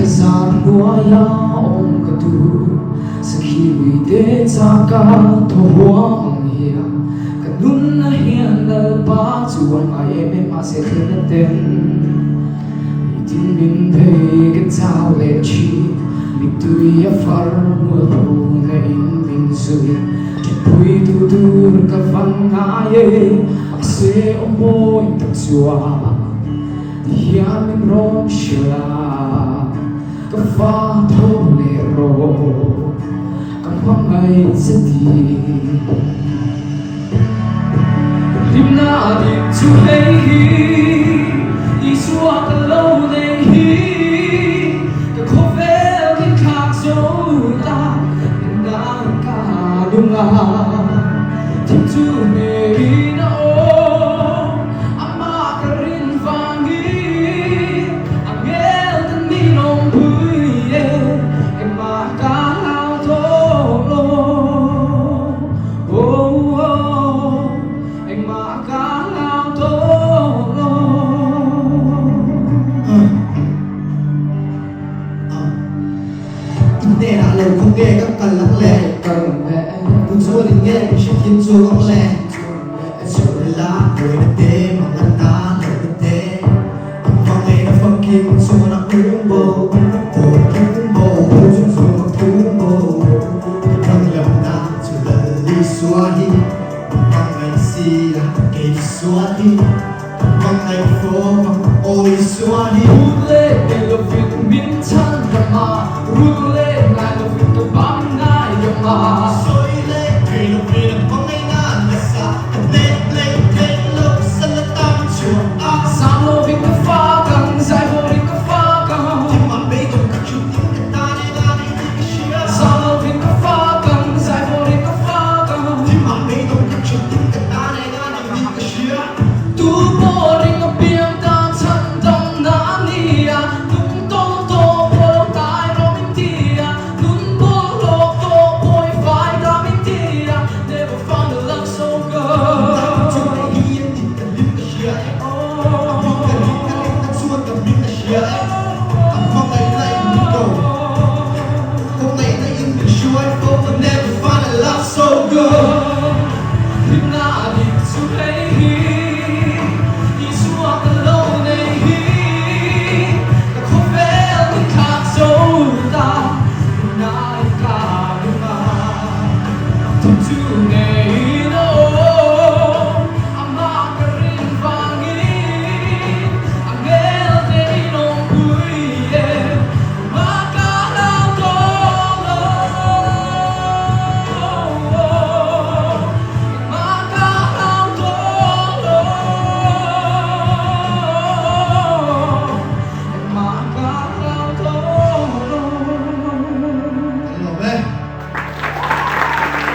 Kazan buaya om kadu Sakiwi de taka tohua manghia Kanun na hiyan nalpa Chuang ay eme masekanaten Itin bin pei katao le chi Mitui a far mulho na in bin sui Pui tu dur ka van ngaye Akse omoy tatsua Hiyan min rom shila Ka fa tho le ro Ka pangay sa di Dim na dim tu lei hi Isua ka lo lei hi Ka khovel kin khak so ta Na ka lunga Tim tu ne na o Ama ka rin vangi Angel tan mi nong bui ye Ke ma ka lao to lo Oh oh Anh ma ka lao to lo Nè đã lời không nghe các cần lắng lẽ Cần lẽ Cùng chúa đình nghe cũng sẽ khiến chúa lắng lẽ Chúa lời lá người đã tế mà ngăn ta lời đã tế Phong ngày đã phong kim chúa đã ứng bồ